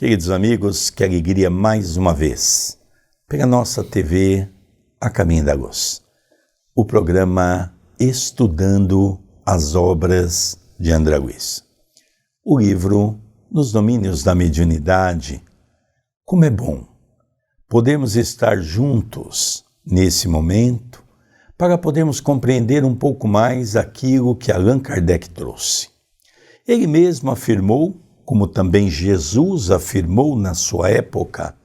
Queridos amigos, que alegria mais uma vez, pela nossa TV A Caminho da Luz, o programa Estudando as Obras de André Luiz. O livro Nos Domínios da Mediunidade. Como é bom podermos estar juntos nesse momento para podermos compreender um pouco mais aquilo que Allan Kardec trouxe. Ele mesmo afirmou, como também Jesus afirmou na sua época,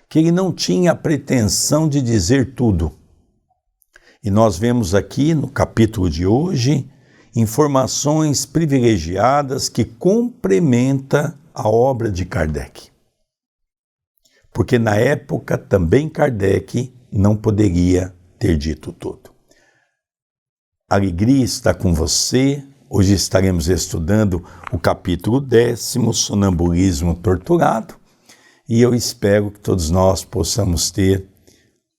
que ele não tinha a pretensão de dizer tudo. E nós vemos aqui no capítulo de hoje informações privilegiadas que complementam a obra de Kardec. Porque na época também Kardec não poderia ter dito tudo. A alegria está com você. Hoje estaremos estudando o capítulo 10, Sonambulismo Torturado, e eu espero que todos nós possamos ter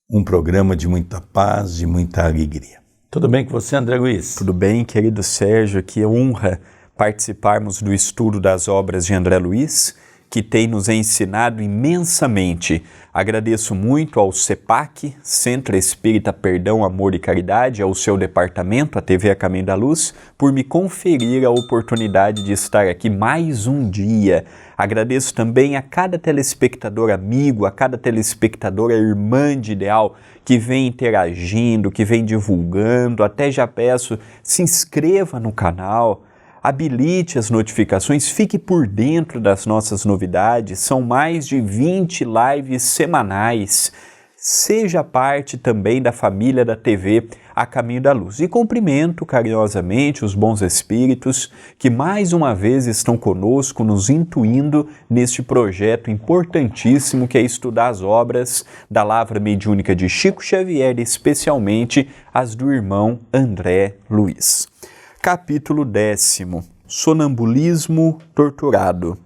um programa de muita paz, de muita alegria. Tudo bem com você, André Luiz? Tudo bem, querido Sérgio, que honra participarmos do estudo das obras de André Luiz, que tem nos ensinado imensamente. Agradeço muito ao CEPAC, Centro Espírita Perdão, Amor e Caridade, ao seu departamento, a TV A Caminho da Luz, por me conferir a oportunidade de estar aqui mais um dia. Agradeço também a cada telespectador amigo, a cada telespectadora irmã de ideal que vem interagindo, que vem divulgando. Até já peço, se inscreva no canal, habilite as notificações, fique por dentro das nossas novidades. São mais de 20 lives semanais. Seja parte também da família da TV A Caminho da Luz. E cumprimento carinhosamente os bons espíritos que mais uma vez estão conosco, nos intuindo neste projeto importantíssimo que é estudar as obras da Lavra Mediúnica de Chico Xavier, especialmente as do irmão André Luiz. Capítulo 10. Sonambulismo torturado.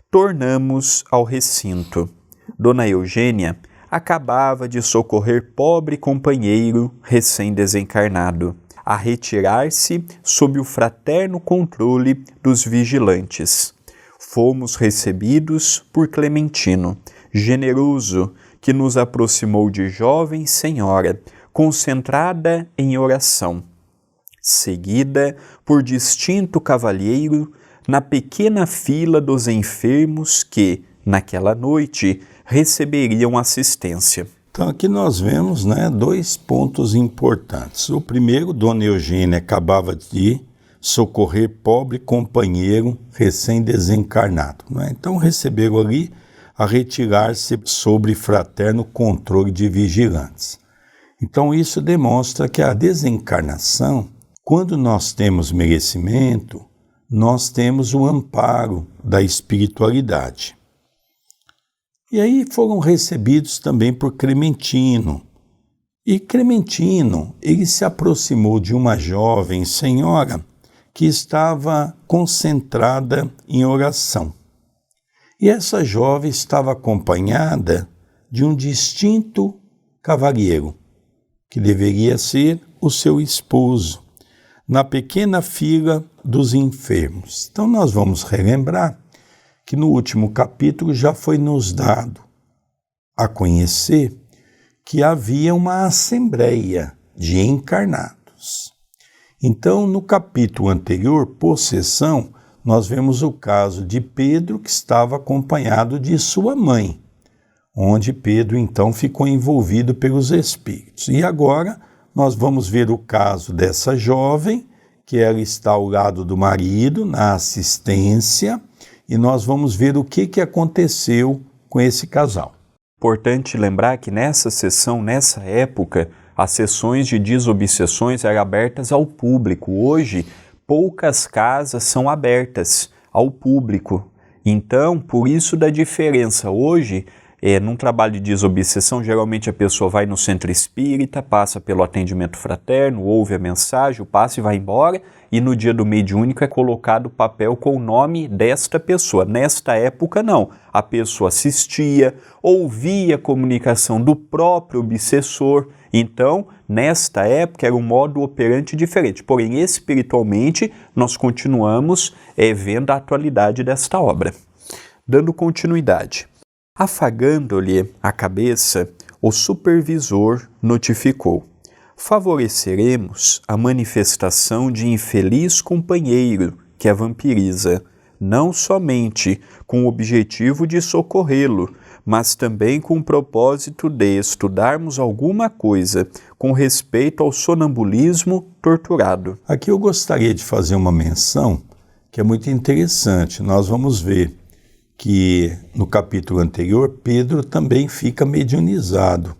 Tornamos ao recinto. Dona Eugênia acabava de socorrer pobre companheiro recém-desencarnado, a retirar-se sob o fraterno controle dos vigilantes. Fomos recebidos por Clementino, generoso, que nos aproximou de jovem senhora, concentrada em oração, seguida por distinto cavalheiro na pequena fila dos enfermos que, naquela noite, receberiam assistência. Então aqui nós vemos, dois pontos importantes. O primeiro, Dona Eugênia acabava de socorrer pobre companheiro recém-desencarnado. Então receberam ali a retirar-se sobre fraterno controle de vigilantes. Então isso demonstra que a desencarnação, quando nós temos merecimento, nós temos o amparo da espiritualidade. E aí foram recebidos também por Clementino. E Clementino, ele se aproximou de uma jovem senhora que estava concentrada em oração. E essa jovem estava acompanhada de um distinto cavalheiro, que deveria ser o seu esposo, na pequena fila dos enfermos. Então nós vamos relembrar que no último capítulo já foi nos dado a conhecer que havia uma assembleia de encarnados. Então, no capítulo anterior, Possessão, nós vemos o caso de Pedro, que estava acompanhado de sua mãe, onde Pedro então ficou envolvido pelos espíritos. E agora nós vamos ver o caso dessa jovem, que ela está ao lado do marido, na assistência, e nós vamos ver o que aconteceu com esse casal. Importante lembrar que nessa sessão, nessa época, as sessões de desobsessões eram abertas ao público. Hoje, poucas casas são abertas ao público. Então, por isso da diferença. Hoje, num trabalho de desobsessão, geralmente a pessoa vai no centro espírita, passa pelo atendimento fraterno, ouve a mensagem, o passe e vai embora, e no dia do mediúnico é colocado o papel com o nome desta pessoa. Nesta época, não. A pessoa assistia, ouvia a comunicação do próprio obsessor. Então, nesta época, era um modo operante diferente. Porém, espiritualmente, nós continuamos vendo a atualidade desta obra. Dando continuidade. Afagando-lhe a cabeça, o supervisor notificou: favoreceremos a manifestação de infeliz companheiro que a vampiriza, não somente com o objetivo de socorrê-lo, mas também com o propósito de estudarmos alguma coisa com respeito ao sonambulismo torturado. Aqui eu gostaria de fazer uma menção que é muito interessante. Nós vamos ver que no capítulo anterior, Pedro também fica mediunizado.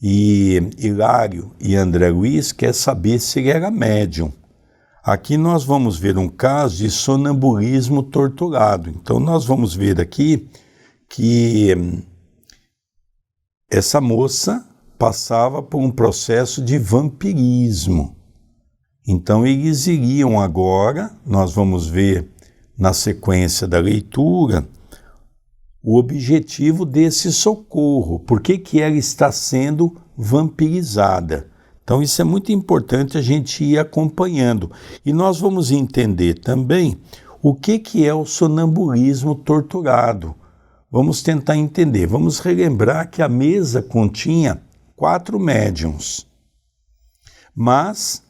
E Hilário e André Luiz quer saber se ele era médium. Aqui nós vamos ver um caso de sonambulismo torturado. Então nós vamos ver aqui que essa moça passava por um processo de vampirismo. Então eles iriam agora, nós vamos ver na sequência da leitura, o objetivo desse socorro. Por que ela está sendo vampirizada? Então isso é muito importante a gente ir acompanhando. E nós vamos entender também o que é o sonambulismo torturado. Vamos tentar entender. Vamos relembrar que a mesa continha 4 médiuns. Mas,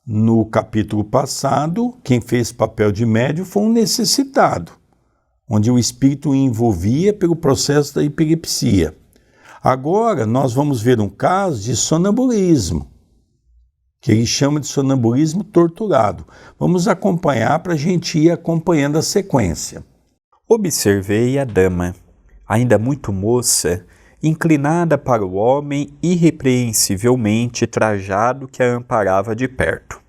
no capítulo passado, quem fez papel de médium foi um necessitado, onde o espírito o envolvia pelo processo da epilepsia. Agora, nós vamos ver um caso de sonambulismo, que ele chama de sonambulismo torturado. Vamos acompanhar para a gente ir acompanhando a sequência. Observei a dama, ainda muito moça, inclinada para o homem irrepreensivelmente trajado que a amparava de perto.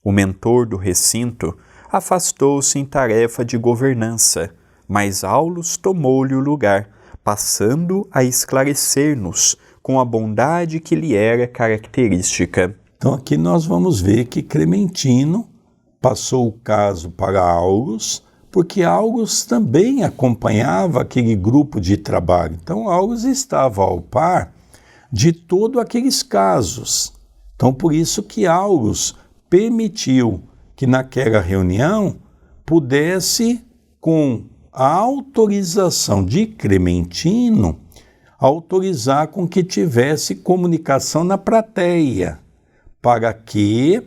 O mentor do recinto afastou-se em tarefa de governança, mas Aulus tomou-lhe o lugar, passando a esclarecer-nos com a bondade que lhe era característica. Então aqui nós vamos ver que Clementino passou o caso para Aulus, porque Aulus também acompanhava aquele grupo de trabalho. Então Aulus estava ao par de todos aqueles casos. Então por isso que Aulus permitiu que naquela reunião pudesse, com a autorização de Clementino, autorizar com que tivesse comunicação na plateia, para que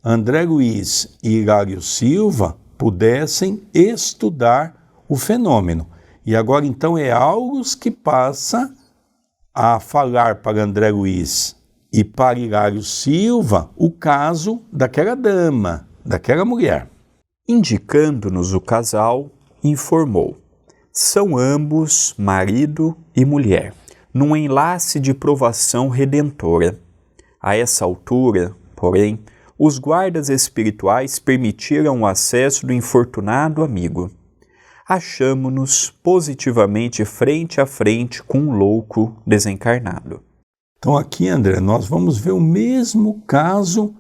André Luiz e Hilário Silva pudessem estudar o fenômeno. E agora então é Aulus que passa a falar para André Luiz e para Hilário Silva o caso daquela dama, daquela mulher. Indicando-nos o casal, informou: são ambos marido e mulher, num enlace de provação redentora. A essa altura, porém, os guardas espirituais permitiram o acesso do infortunado amigo. Achamo-nos positivamente frente a frente com um louco desencarnado. Então aqui, André, nós vamos ver o mesmo caso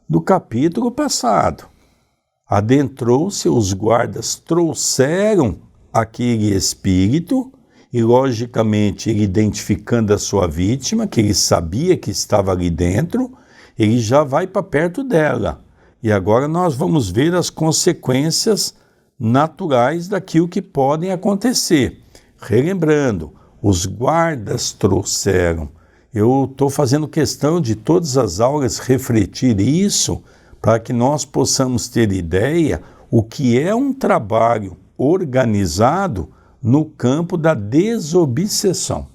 do capítulo passado. Adentrou-se, os guardas trouxeram aquele espírito e, logicamente, ele identificando a sua vítima, que ele sabia que estava ali dentro, ele já vai para perto dela. E agora nós vamos ver as consequências naturais daquilo que podem acontecer. Relembrando, os guardas trouxeram. Eu estou fazendo questão de todas as aulas refletir isso, para que nós possamos ter ideia o que é um trabalho organizado no campo da desobsessão.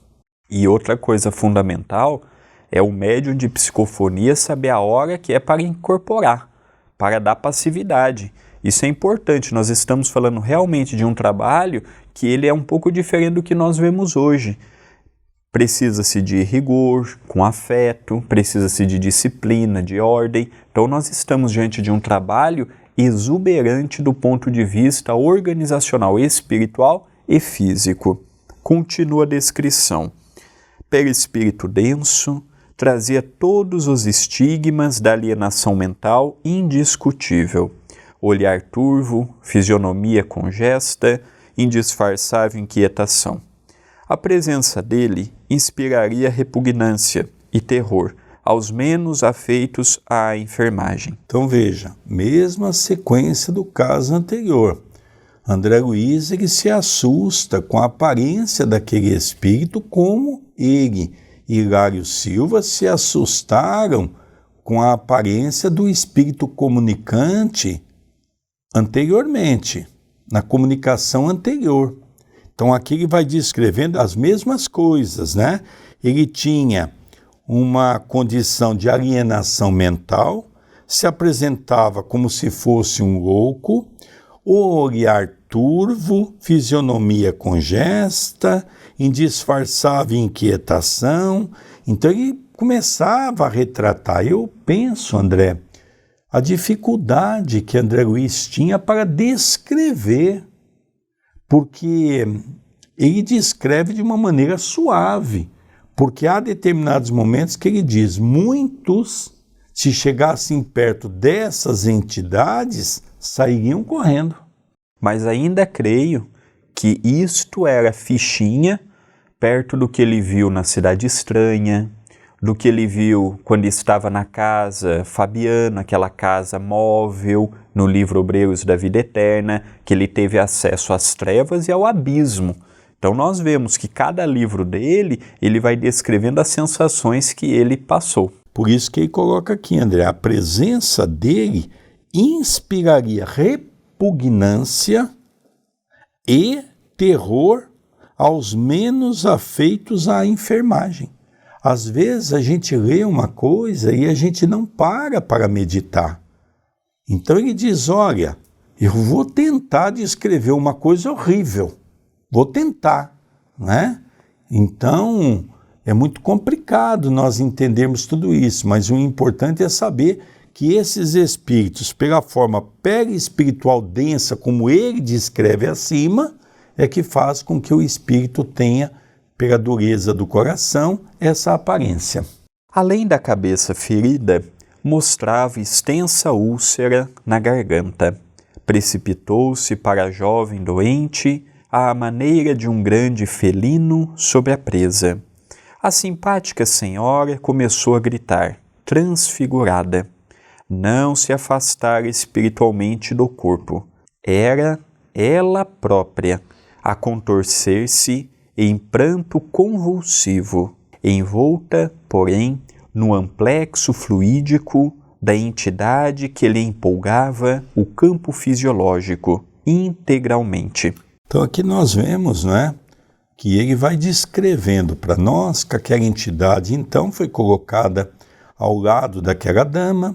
E outra coisa fundamental é o médium de psicofonia saber a hora que é para incorporar, para dar passividade. Isso é importante, nós estamos falando realmente de um trabalho que ele é um pouco diferente do que nós vemos hoje. Precisa-se de rigor, com afeto, precisa-se de disciplina, de ordem. Então nós estamos diante de um trabalho exuberante do ponto de vista organizacional, espiritual e físico. Continua a descrição. Perispírito denso, trazia todos os estigmas da alienação mental indiscutível. Olhar turvo, fisionomia congesta, indisfarçável inquietação. A presença dele inspiraria repugnância e terror aos menos afeitos à enfermagem. Então veja, mesma sequência do caso anterior. André Luiz ele se assusta com a aparência daquele espírito, como ele e Hilário Silva se assustaram com a aparência do espírito comunicante anteriormente, na comunicação anterior. Então aqui ele vai descrevendo as mesmas coisas, né? Ele tinha uma condição de alienação mental, se apresentava como se fosse um louco, o olhar turvo, fisionomia congesta, indisfarçável inquietação. Então ele começava a retratar. Eu penso, André, a dificuldade que André Luiz tinha para descrever, porque ele descreve de uma maneira suave, porque há determinados momentos que ele diz, muitos, se chegassem perto dessas entidades, sairiam correndo. Mas ainda creio que isto era fichinha perto do que ele viu na Cidade Estranha, do que ele viu quando estava na casa Fabiana, aquela casa móvel, no livro Obreiros da Vida Eterna, que ele teve acesso às trevas e ao abismo. Então nós vemos que cada livro dele, ele vai descrevendo as sensações que ele passou. Por isso que ele coloca aqui, André, a presença dele inspiraria repugnância e terror aos menos afeitos à enfermagem. Às vezes a gente lê uma coisa e a gente não para meditar. Então ele diz, olha, eu vou tentar descrever uma coisa horrível, vou tentar, né? Então é muito complicado nós entendermos tudo isso, mas o importante é saber que esses espíritos, pela forma perispiritual densa, como ele descreve acima, é que faz com que o espírito tenha, pela dureza do coração, essa aparência. Além da cabeça ferida, mostrava extensa úlcera na garganta. Precipitou-se para a jovem doente à maneira de um grande felino sobre a presa. A simpática senhora começou a gritar, transfigurada. Não se afastara espiritualmente do corpo. Era ela própria a contorcer-se em pranto convulsivo, envolta, porém, no amplexo fluídico da entidade que lhe empolgava o campo fisiológico integralmente. Então aqui nós vemos, né, que ele vai descrevendo para nós que aquela entidade então foi colocada ao lado daquela dama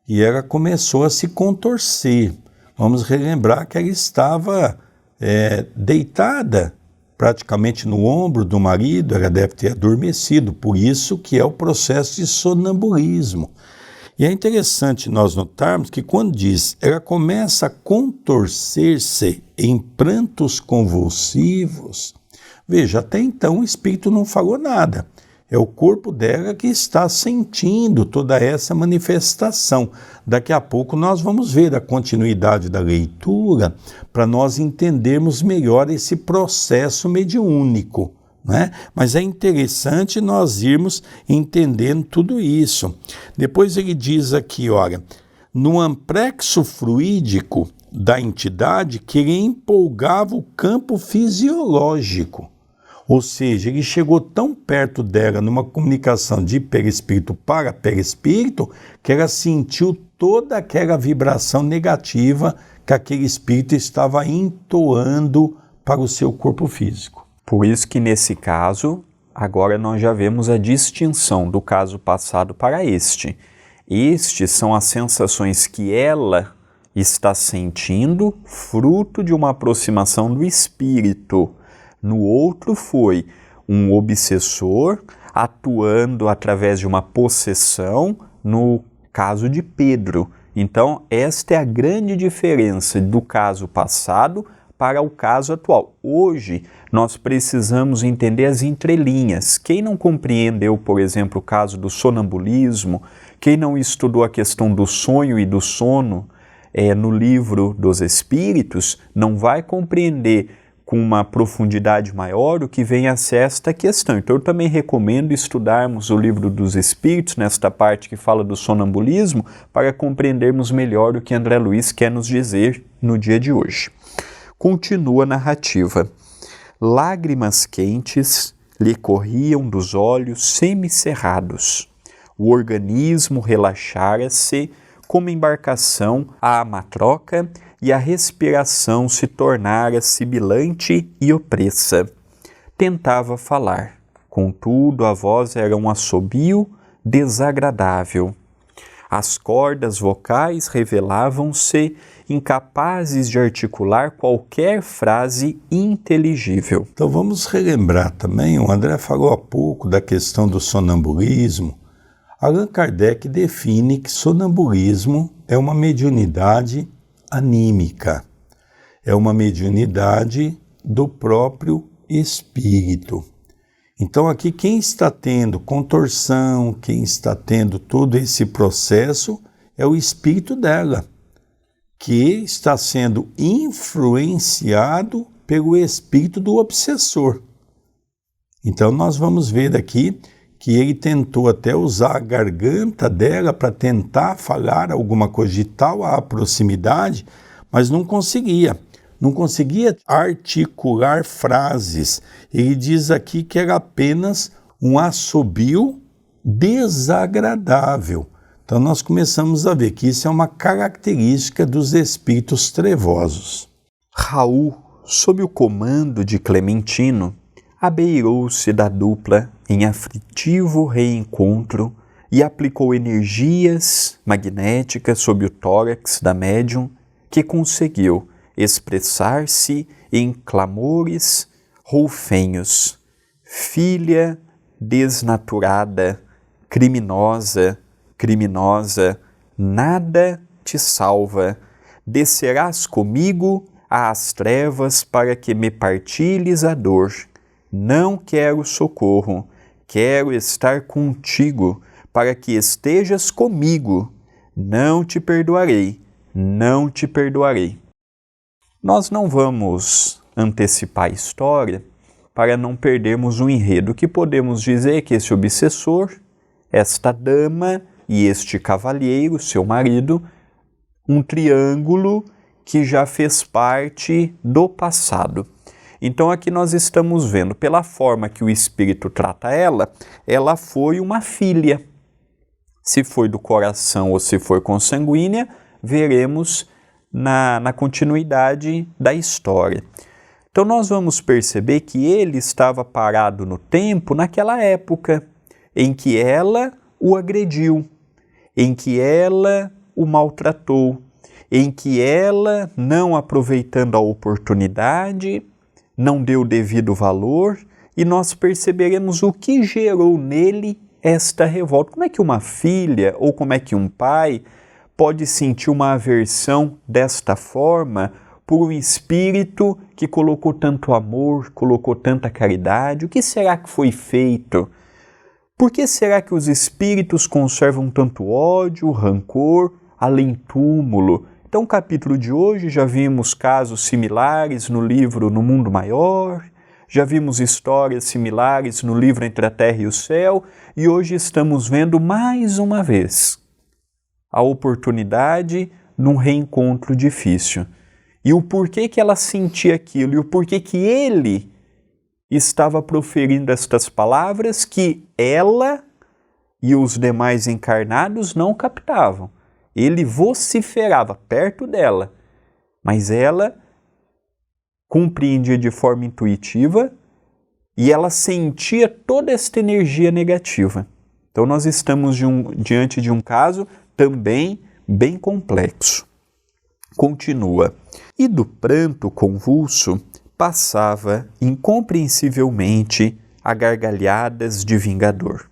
e ela começou a se contorcer. Vamos relembrar que ela estava deitada praticamente no ombro do marido, ela deve ter adormecido, por isso que é o processo de sonambulismo. E é interessante nós notarmos que quando diz, ela começa a contorcer-se em prantos convulsivos, veja, até então o espírito não falou nada. É o corpo dela que está sentindo toda essa manifestação. Daqui a pouco nós vamos ver a continuidade da leitura para nós entendermos melhor esse processo mediúnico, né? Mas é interessante nós irmos entendendo tudo isso. Depois ele diz aqui, olha, no amplexo fluídico da entidade que lhe empolgava o campo fisiológico. Ou seja, ele chegou tão perto dela numa comunicação de perispírito para perispírito que ela sentiu toda aquela vibração negativa que aquele espírito estava entoando para o seu corpo físico. Por isso que nesse caso, agora nós já vemos a distinção do caso passado para este. Estes são as sensações que ela está sentindo, fruto de uma aproximação do espírito. No outro foi um obsessor atuando através de uma possessão, no caso de Pedro. Então, esta é a grande diferença do caso passado para o caso atual. Hoje, nós precisamos entender as entrelinhas. Quem não compreendeu, por exemplo, o caso do sonambulismo, quem não estudou a questão do sonho e do sono no livro dos Espíritos, não vai compreender com uma profundidade maior o que vem a ser esta questão. Então eu também recomendo estudarmos o livro dos Espíritos, nesta parte que fala do sonambulismo, para compreendermos melhor o que André Luiz quer nos dizer no dia de hoje. Continua a narrativa. Lágrimas quentes lhe corriam dos olhos semicerrados. O organismo relaxara-se como embarcação à matroca e a respiração se tornara sibilante e opressa. Tentava falar, contudo a voz era um assobio desagradável. As cordas vocais revelavam-se incapazes de articular qualquer frase inteligível. Então vamos relembrar também, o André falou há pouco da questão do sonambulismo. Allan Kardec define que sonambulismo é uma mediunidade anímica, é uma mediunidade do próprio espírito. Então aqui quem está tendo contorção, quem está tendo todo esse processo é o espírito dela, que está sendo influenciado pelo espírito do obsessor. Então nós vamos ver aqui que ele tentou até usar a garganta dela para tentar falar alguma coisa de tal à proximidade, mas não conseguia. Não conseguia articular frases. Ele diz aqui que era apenas um assobio desagradável. Então nós começamos a ver que isso é uma característica dos espíritos trevosos. Raul, sob o comando de Clementino, abeirou-se da dupla em aflitivo reencontro e aplicou energias magnéticas sob o tórax da médium, que conseguiu expressar-se em clamores roufenhos. Filha desnaturada, criminosa, nada te salva. Descerás comigo às trevas para que me partilhes a dor. Não quero socorro, quero estar contigo, para que estejas comigo. Não te perdoarei, não te perdoarei. Nós não vamos antecipar a história para não perdermos o enredo. O que podemos dizer é que esse obsessor, esta dama e este cavalheiro, seu marido, um triângulo que já fez parte do passado. Então aqui nós estamos vendo, pela forma que o espírito trata ela foi uma filha. Se foi do coração ou se foi consanguínea, veremos na continuidade da história. Então nós vamos perceber que ele estava parado no tempo naquela época em que ela o agrediu, em que ela o maltratou, em que ela, não aproveitando a oportunidade, não deu devido valor, e nós perceberemos o que gerou nele esta revolta. Como é que uma filha ou como é que um pai pode sentir uma aversão desta forma por um espírito que colocou tanto amor, colocou tanta caridade? O que será que foi feito? Por que será que os espíritos conservam tanto ódio, rancor, além-túmulo? Então, no capítulo de hoje, já vimos casos similares no livro No Mundo Maior, já vimos histórias similares no livro Entre a Terra e o Céu, e hoje estamos vendo mais uma vez a oportunidade num reencontro difícil. E o porquê que ela sentia aquilo, e o porquê que ele estava proferindo estas palavras que ela e os demais encarnados não captavam. Ele vociferava perto dela, mas ela compreendia de forma intuitiva e ela sentia toda esta energia negativa. Então nós estamos diante de um caso também bem complexo. Continua. E do pranto convulso passava incompreensivelmente a gargalhadas de vingador.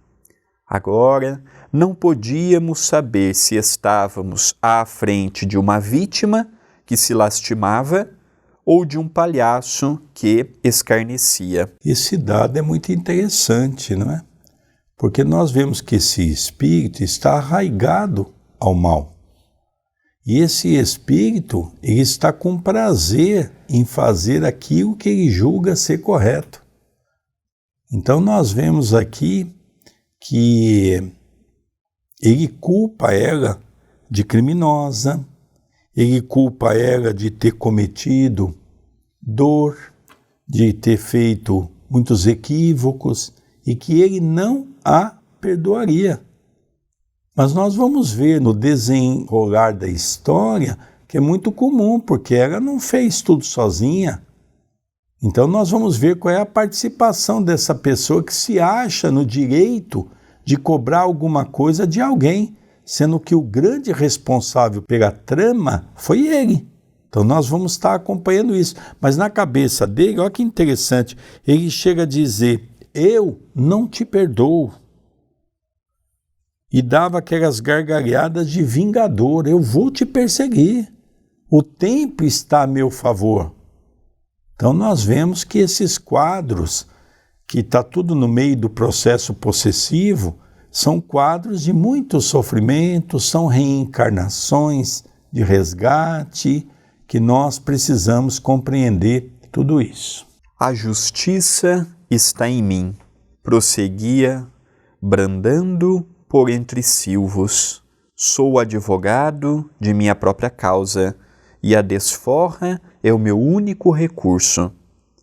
Agora não podíamos saber se estávamos à frente de uma vítima que se lastimava ou de um palhaço que escarnecia. Esse dado é muito interessante, não é? Porque nós vemos que esse espírito está arraigado ao mal. E esse espírito, ele está com prazer em fazer aquilo que ele julga ser correto. Então nós vemos aqui que ele culpa ela de criminosa, ele culpa ela de ter cometido dor, de ter feito muitos equívocos e que ele não a perdoaria. Mas nós vamos ver no desenrolar da história que é muito comum, porque ela não fez tudo sozinha. Então nós vamos ver qual é a participação dessa pessoa que se acha no direito de cobrar alguma coisa de alguém, sendo que o grande responsável pela trama foi ele. Então nós vamos estar acompanhando isso. Mas na cabeça dele, olha que interessante, ele chega a dizer, eu não te perdoo. E dava aquelas gargalhadas de vingador, eu vou te perseguir. O tempo está a meu favor. Então nós vemos que esses quadros, que está tudo no meio do processo possessivo, são quadros de muito sofrimento, são reencarnações de resgate, que nós precisamos compreender tudo isso. A justiça está em mim, prosseguia, brandando por entre silvos. Sou advogado de minha própria causa, e a desforra é o meu único recurso.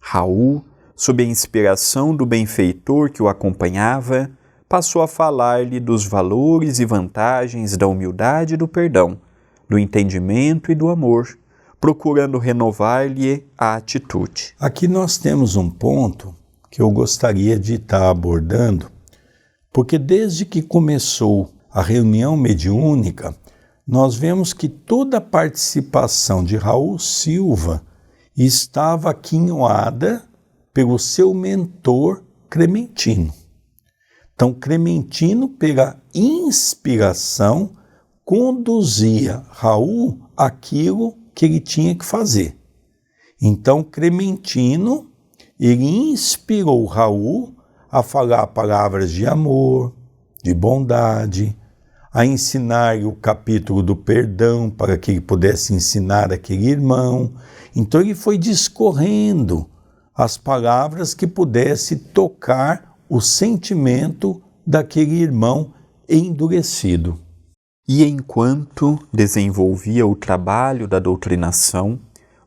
Raul, sob a inspiração do benfeitor que o acompanhava, passou a falar-lhe dos valores e vantagens da humildade e do perdão, do entendimento e do amor, procurando renovar-lhe a atitude. Aqui nós temos um ponto que eu gostaria de estar abordando, porque desde que começou a reunião mediúnica, nós vemos que toda a participação de Raul Silva estava aquinhoada pelo seu mentor Clementino. Então, Clementino, pela inspiração, conduzia Raul àquilo que ele tinha que fazer. Então, Clementino, ele inspirou Raul a falar palavras de amor, de bondade, a ensinar o capítulo do perdão para que ele pudesse ensinar aquele irmão. Então, ele foi discorrendo as palavras que pudesse tocar o sentimento daquele irmão endurecido. E enquanto desenvolvia o trabalho da doutrinação,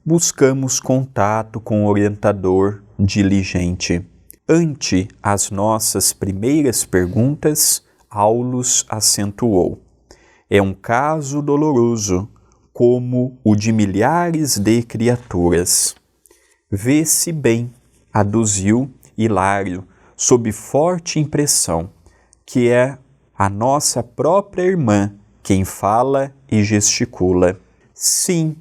buscamos contato com o orientador diligente. Ante as nossas primeiras perguntas, Aulus acentuou: é um caso doloroso, como o de milhares de criaturas. Vê-se bem, aduziu Hilário, sob forte impressão, que é a nossa própria irmã quem fala e gesticula. Sim,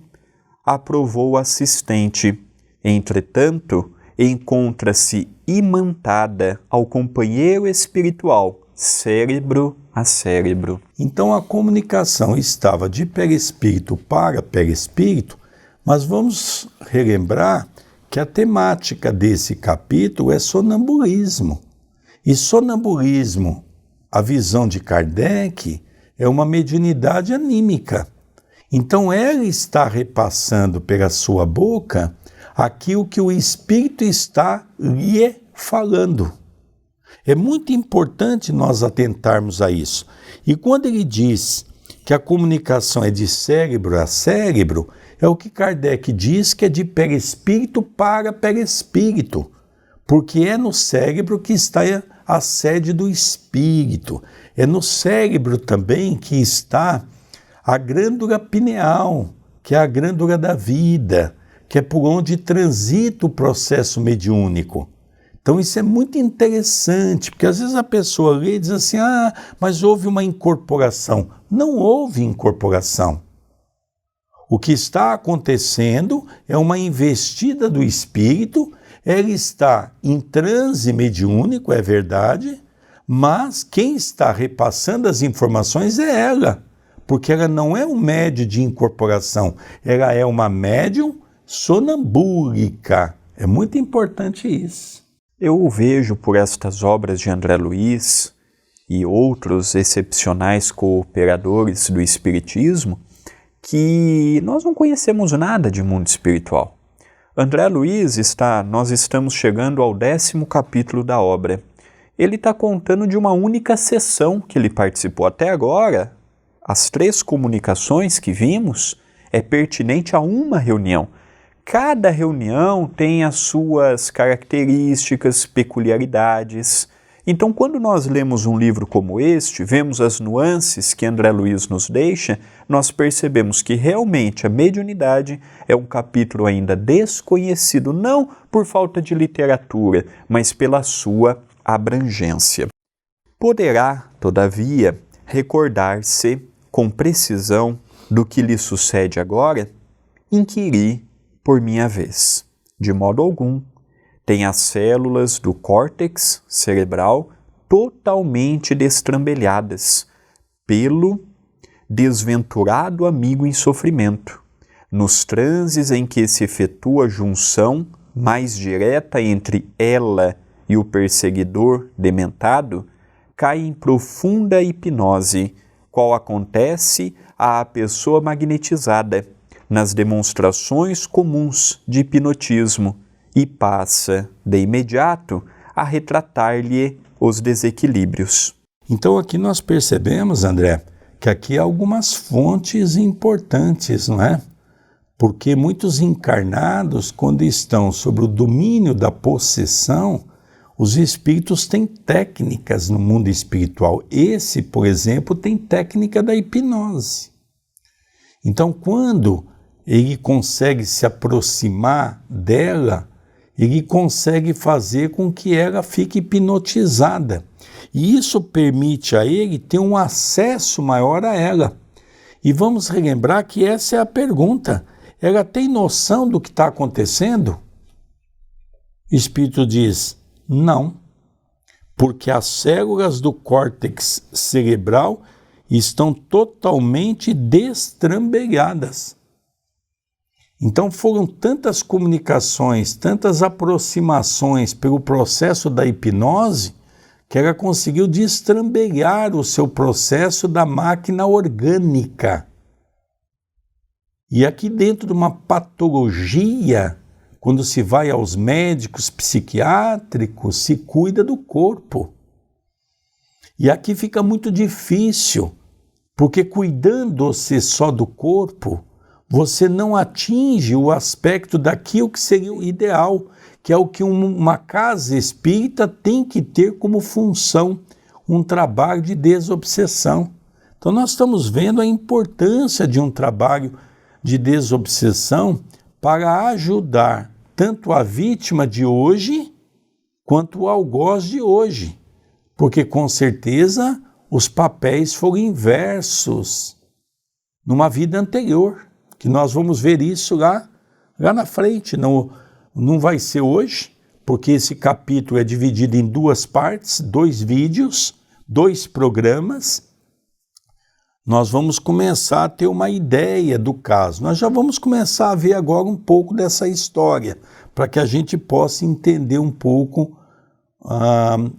aprovou o assistente. Entretanto, encontra-se imantada ao companheiro espiritual, cérebro a cérebro. Então a comunicação estava de perispírito para perispírito, mas vamos relembrar que a temática desse capítulo é sonambulismo. E sonambulismo, a visão de Kardec, é uma mediunidade anímica. Então ela está repassando pela sua boca aquilo que o Espírito está lhe falando. É muito importante nós atentarmos a isso. E quando ele diz que a comunicação é de cérebro a cérebro, é o que Kardec diz que é de perispírito para perispírito, porque é no cérebro que está a sede do espírito. É no cérebro também que está a glândula pineal, que é a glândula da vida, que é por onde transita o processo mediúnico. Então isso é muito interessante, porque às vezes a pessoa lê e diz assim, mas houve uma incorporação. Não houve incorporação. O que está acontecendo é uma investida do espírito, ela está em transe mediúnico, é verdade, mas quem está repassando as informações é ela, porque ela não é um médium de incorporação, ela é uma médium sonambúlica. É muito importante isso. Eu vejo por estas obras de André Luiz e outros excepcionais cooperadores do Espiritismo que nós não conhecemos nada de mundo espiritual. André Luiz nós estamos chegando ao 10º capítulo da obra. Ele está contando de uma única sessão que ele participou. Até agora, as 3 comunicações que vimos é pertinente a uma reunião. cada reunião tem as suas características, peculiaridades. Então, quando nós lemos um livro como este, vemos as nuances que André Luiz nos deixa, nós percebemos que realmente a mediunidade é um capítulo ainda desconhecido, não por falta de literatura, mas pela sua abrangência. Poderá, todavia, recordar-se com precisão do que lhe sucede agora? Inquiri por minha vez. De modo algum, tem as células do córtex cerebral totalmente destrambelhadas pelo desventurado amigo em sofrimento, nos transes em que se efetua a junção mais direta entre ela e o perseguidor dementado, cai em profunda hipnose, qual acontece à pessoa magnetizada nas demonstrações comuns de hipnotismo, e passa, de imediato, a retratar-lhe os desequilíbrios. Então aqui nós percebemos, André, que aqui há algumas fontes importantes, não é? Porque muitos encarnados, quando estão sob o domínio da possessão, os espíritos têm técnicas no mundo espiritual. Esse, por exemplo, tem técnica da hipnose. Então, quando ele consegue se aproximar dela, ele consegue fazer com que ela fique hipnotizada. E isso permite a ele ter um acesso maior a ela. E vamos relembrar que essa é a pergunta. Ela tem noção do que está acontecendo? O espírito diz, não. Porque as células do córtex cerebral estão totalmente destrambelhadas. Então foram tantas comunicações, tantas aproximações pelo processo da hipnose, que ela conseguiu destrambelhar o seu processo da máquina orgânica. E aqui dentro de uma patologia, quando se vai aos médicos psiquiátricos, se cuida do corpo. E aqui fica muito difícil, porque cuidando-se só do corpo, você não atinge o aspecto daquilo que seria o ideal, que é o que uma casa espírita tem que ter como função, um trabalho de desobsessão. Então nós estamos vendo a importância de um trabalho de desobsessão para ajudar tanto a vítima de hoje quanto o algoz de hoje, porque com certeza os papéis foram inversos numa vida anterior. Que nós vamos ver isso lá na frente, não vai ser hoje, porque esse capítulo é dividido em 2 partes, 2 vídeos, 2 programas. Nós vamos começar a ter uma ideia do caso. Nós já vamos começar a ver agora um pouco dessa história, para que a gente possa entender um pouco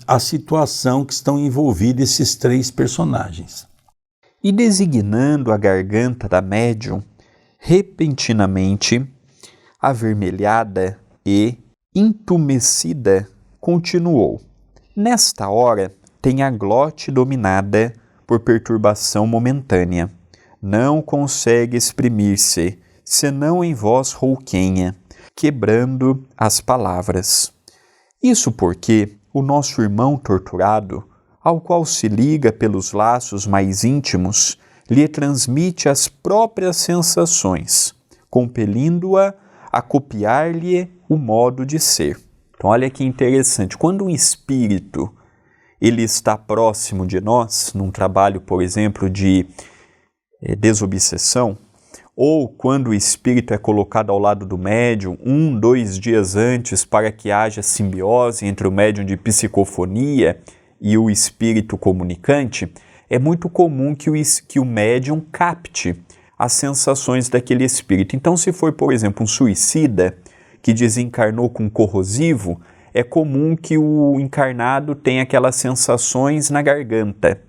a situação que estão envolvidos esses 3 personagens. E designando a garganta da médium, repentinamente, avermelhada e entumecida, continuou. Nesta hora, tem a glote dominada por perturbação momentânea. Não consegue exprimir-se, senão em voz rouquenha, quebrando as palavras. Isso porque o nosso irmão torturado, ao qual se liga pelos laços mais íntimos, lhe transmite as próprias sensações, compelindo-a a copiar-lhe o modo de ser. Então, olha que interessante. Quando um espírito ele está próximo de nós, num trabalho, por exemplo, de desobsessão, ou quando o espírito é colocado ao lado do médium 1, 2 dias antes para que haja simbiose entre o médium de psicofonia e o espírito comunicante, é muito comum que o médium capte as sensações daquele espírito. Então, se for, por exemplo, um suicida que desencarnou com corrosivo, é comum que o encarnado tenha aquelas sensações na garganta.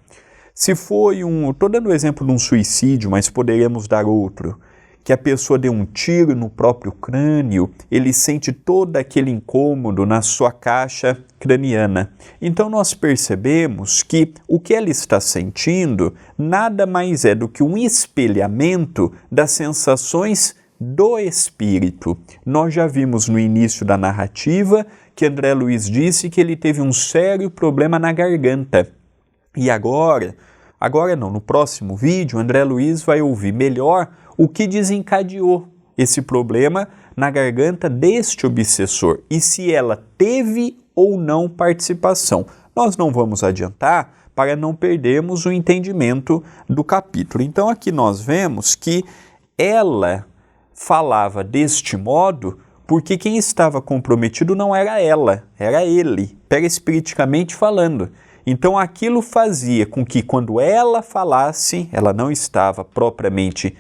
Se foi estou dando o exemplo de um suicídio, mas poderíamos dar outro, que a pessoa deu um tiro no próprio crânio, ele sente todo aquele incômodo na sua caixa craniana. Então nós percebemos que o que ela está sentindo nada mais é do que um espelhamento das sensações do espírito. Nós já vimos no início da narrativa que André Luiz disse que ele teve um sério problema na garganta. E agora não, no próximo vídeo, André Luiz vai ouvir melhor o que desencadeou esse problema na garganta deste obsessor e se ela teve ou não participação. Nós não vamos adiantar para não perdermos o entendimento do capítulo. Então aqui nós vemos que ela falava deste modo porque quem estava comprometido não era ela, era ele, perispiriticamente falando. Então aquilo fazia com que quando ela falasse, ela não estava propriamente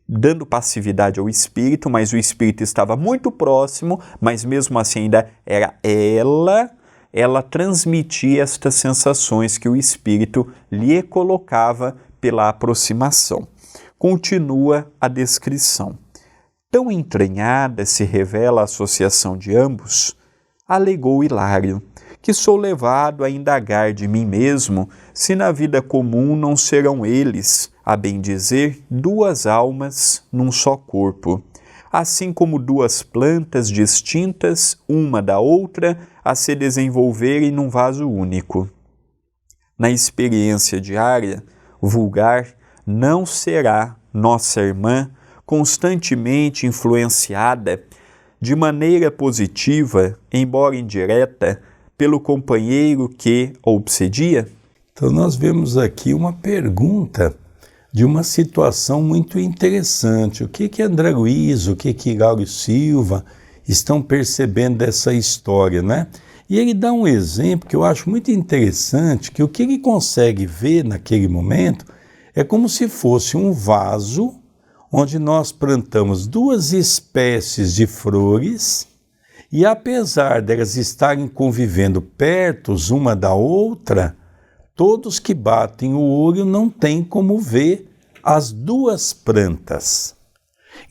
dando passividade ao espírito, mas o espírito estava muito próximo, mas mesmo assim ainda era ela transmitia estas sensações que o espírito lhe colocava pela aproximação. Continua a descrição. Tão entranhada se revela a associação de ambos, alegou Hilário, que sou levado a indagar de mim mesmo se na vida comum não serão eles, a bem dizer, duas almas num só corpo, assim como duas plantas distintas, uma da outra, a se desenvolverem num vaso único. Na experiência diária, vulgar, não será nossa irmã constantemente influenciada de maneira positiva, embora indireta, pelo companheiro que a obsedia? Então nós vemos aqui uma pergunta de uma situação muito interessante. O que André Luiz, o que Hilário Silva estão percebendo dessa história, né? E ele dá um exemplo que eu acho muito interessante, que o que ele consegue ver naquele momento é como se fosse um vaso onde nós plantamos duas espécies de flores e apesar delas estarem convivendo perto uma da outra, todos que batem o olho não têm como ver as duas plantas.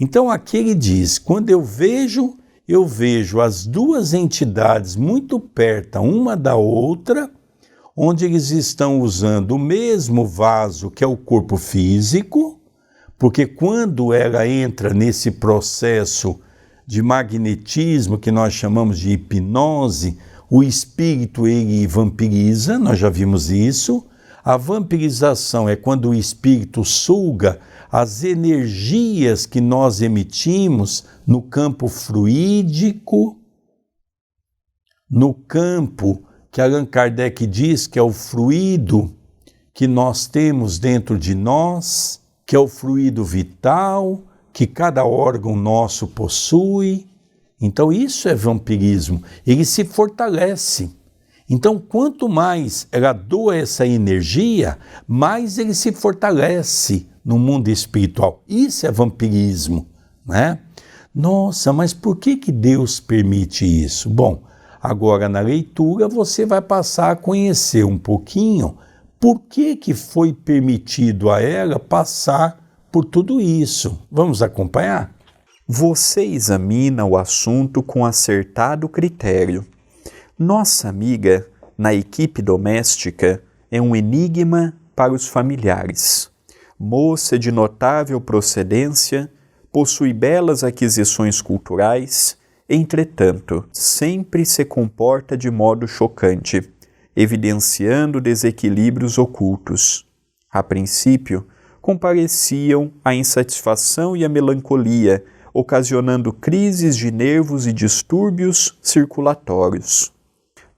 Então aqui ele diz, quando eu vejo as duas entidades muito perto uma da outra, onde eles estão usando o mesmo vaso que é o corpo físico, porque quando ela entra nesse processo de magnetismo, que nós chamamos de hipnose, o espírito ele vampiriza, nós já vimos isso. A vampirização é quando o espírito suga as energias que nós emitimos no campo fluídico, no campo que Allan Kardec diz que é o fluido que nós temos dentro de nós, que é o fluido vital, que cada órgão nosso possui. Então isso é vampirismo, ele se fortalece. Então quanto mais ela doa essa energia, mais ele se fortalece no mundo espiritual. Isso é vampirismo, né? Nossa, mas por que Deus permite isso? Bom, agora na leitura você vai passar a conhecer um pouquinho por que foi permitido a ela passar por tudo isso. Vamos acompanhar? Você examina o assunto com acertado critério. Nossa amiga, na equipe doméstica, é um enigma para os familiares. Moça de notável procedência, possui belas aquisições culturais, entretanto, sempre se comporta de modo chocante, evidenciando desequilíbrios ocultos. A princípio, compareciam a insatisfação e a melancolia, ocasionando crises de nervos e distúrbios circulatórios.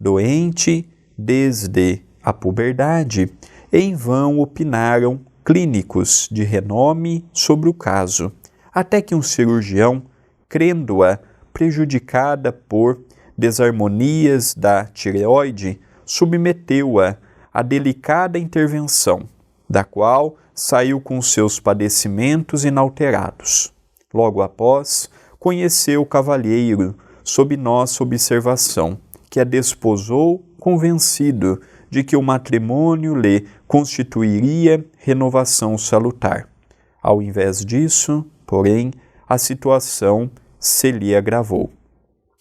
Doente desde a puberdade, em vão opinaram clínicos de renome sobre o caso, até que um cirurgião, crendo-a prejudicada por desarmonias da tireoide, submeteu-a a delicada intervenção, da qual saiu com seus padecimentos inalterados. Logo após, conheceu o cavalheiro, sob nossa observação, que a desposou convencido de que o matrimônio lhe constituiria renovação salutar. Ao invés disso, porém, a situação se lhe agravou.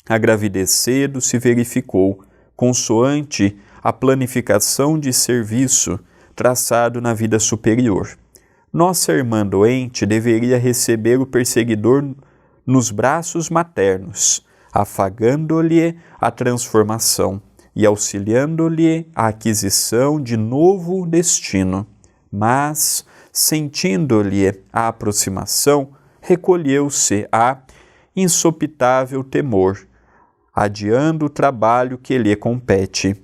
A gravidez cedo se verificou, consoante a planificação de serviço traçado na vida superior. Nossa irmã doente deveria receber o perseguidor nos braços maternos, afagando-lhe a transformação e auxiliando-lhe a aquisição de novo destino. Mas, sentindo-lhe a aproximação, recolheu-se a insopitável temor, adiando o trabalho que lhe compete.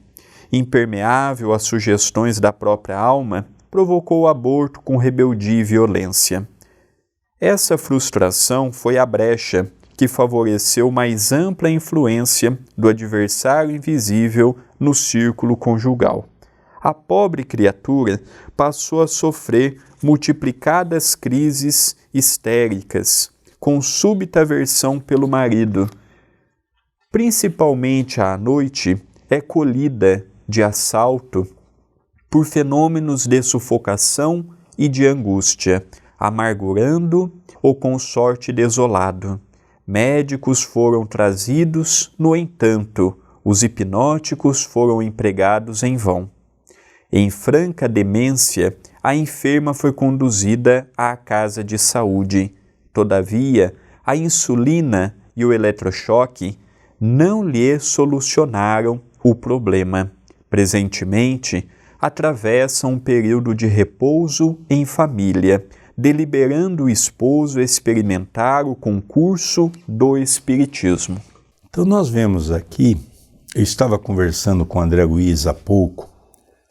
Impermeável às sugestões da própria alma, provocou o aborto com rebeldia e violência. Essa frustração foi a brecha que favoreceu mais ampla influência do adversário invisível no círculo conjugal. A pobre criatura passou a sofrer multiplicadas crises histéricas, com súbita aversão pelo marido. Principalmente à noite, é colhida de assalto por fenômenos de sufocação e de angústia, amargurando o consorte desolado. Médicos foram trazidos, no entanto, os hipnóticos foram empregados em vão. Em franca demência, a enferma foi conduzida à casa de saúde. Todavia, a insulina e o eletrochoque não lhe solucionaram o problema. Presentemente, atravessa um período de repouso em família, deliberando o esposo experimentar o concurso do espiritismo. Então nós vemos aqui, eu estava conversando com André Luiz há pouco,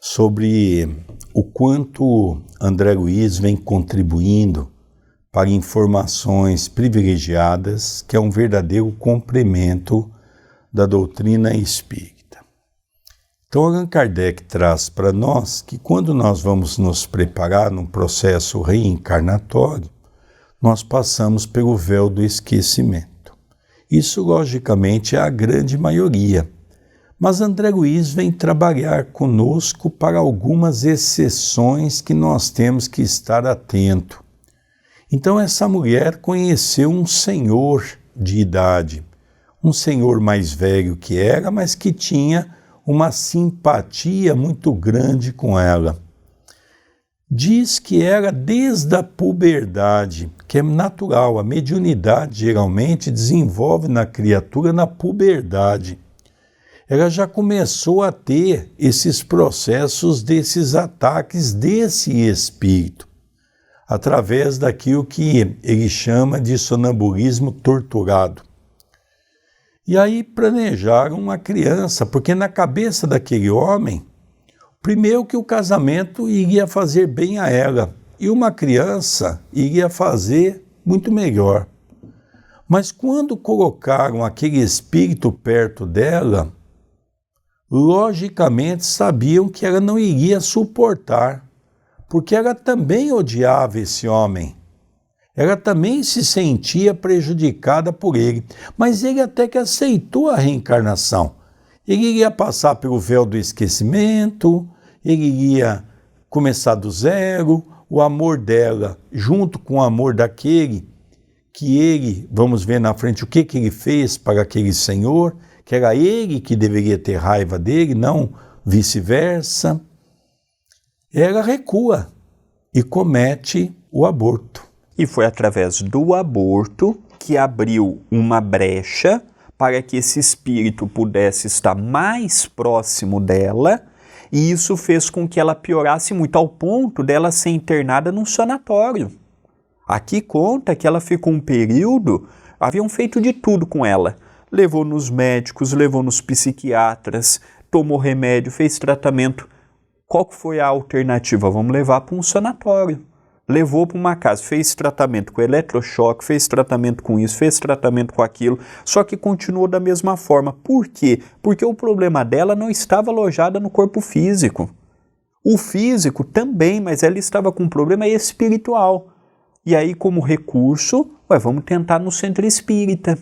sobre o quanto André Luiz vem contribuindo para informações privilegiadas, que é um verdadeiro complemento da doutrina espírita. Então, Allan Kardec traz para nós que quando nós vamos nos preparar num processo reencarnatório, nós passamos pelo véu do esquecimento. Isso, logicamente, é a grande maioria. Mas André Luiz vem trabalhar conosco para algumas exceções que nós temos que estar atento. Então, essa mulher conheceu um senhor de idade, um senhor mais velho que ela, mas que tinha uma simpatia muito grande com ela. Diz que era desde a puberdade, que é natural, a mediunidade geralmente desenvolve na criatura na puberdade. Ela já começou a ter esses processos desses ataques desse espírito, através daquilo que ele chama de sonambulismo torturado. E aí planejaram uma criança, porque na cabeça daquele homem, primeiro que o casamento iria fazer bem a ela, e uma criança iria fazer muito melhor. Mas quando colocaram aquele espírito perto dela, logicamente sabiam que ela não iria suportar, porque ela também odiava esse homem. Ela também se sentia prejudicada por ele, mas ele até que aceitou a reencarnação. Ele iria passar pelo véu do esquecimento, ele iria começar do zero, o amor dela, junto com o amor daquele que ele, vamos ver na frente o que ele fez para aquele senhor, que era ele que deveria ter raiva dele, não vice-versa. Ela recua e comete o aborto. E foi através do aborto que abriu uma brecha para que esse espírito pudesse estar mais próximo dela, e isso fez com que ela piorasse muito, ao ponto dela ser internada num sanatório. Aqui conta que ela ficou um período, haviam feito de tudo com ela. Levou nos médicos, levou nos psiquiatras, tomou remédio, fez tratamento. Qual que foi a alternativa? Vamos levar para um sanatório. Levou para uma casa, fez tratamento com eletrochoque, fez tratamento com isso, fez tratamento com aquilo, só que continuou da mesma forma. Por quê? Porque o problema dela não estava alojado no corpo físico. O físico também, mas ela estava com um problema espiritual. E aí, como recurso, vamos tentar no centro espírita.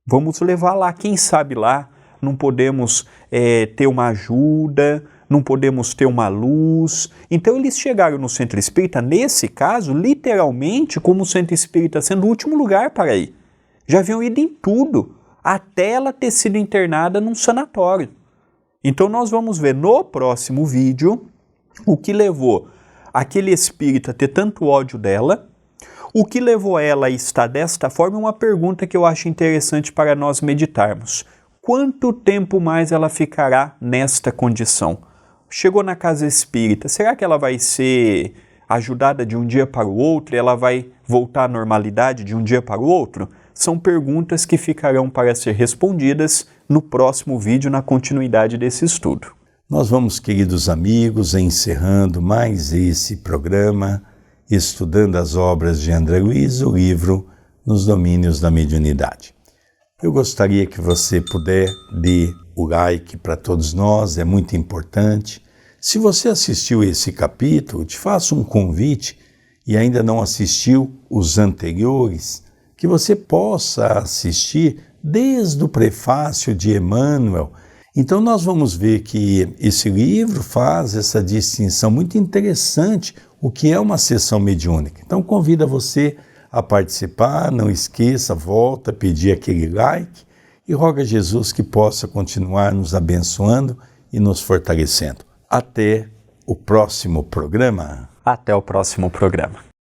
Vamos levar lá, quem sabe lá não podemos ter uma ajuda, não podemos ter uma luz. Então eles chegaram no centro espírita, nesse caso, literalmente como o centro espírita sendo o último lugar para ir. Já haviam ido em tudo, até ela ter sido internada num sanatório. Então nós vamos ver no próximo vídeo o que levou aquele espírito a ter tanto ódio dela, O que levou ela a estar desta forma é uma pergunta que eu acho interessante para nós meditarmos. Quanto tempo mais ela ficará nesta condição? Chegou na casa espírita, será que ela vai ser ajudada de um dia para o outro e ela vai voltar à normalidade de um dia para o outro? São perguntas que ficarão para ser respondidas no próximo vídeo, na continuidade desse estudo. Nós vamos, queridos amigos, encerrando mais esse programa, estudando as obras de André Luiz, o livro Nos Domínios da Mediunidade. Eu gostaria que você puder dar o like para todos nós, é muito importante. Se você assistiu esse capítulo, te faço um convite e ainda não assistiu os anteriores, que você possa assistir desde o prefácio de Emmanuel. Então nós vamos ver que esse livro faz essa distinção muito interessante, o que é uma sessão mediúnica. Então convido você a participar, não esqueça, volta a pedir aquele like e roga a Jesus que possa continuar nos abençoando e nos fortalecendo. Até o próximo programa. Até o próximo programa.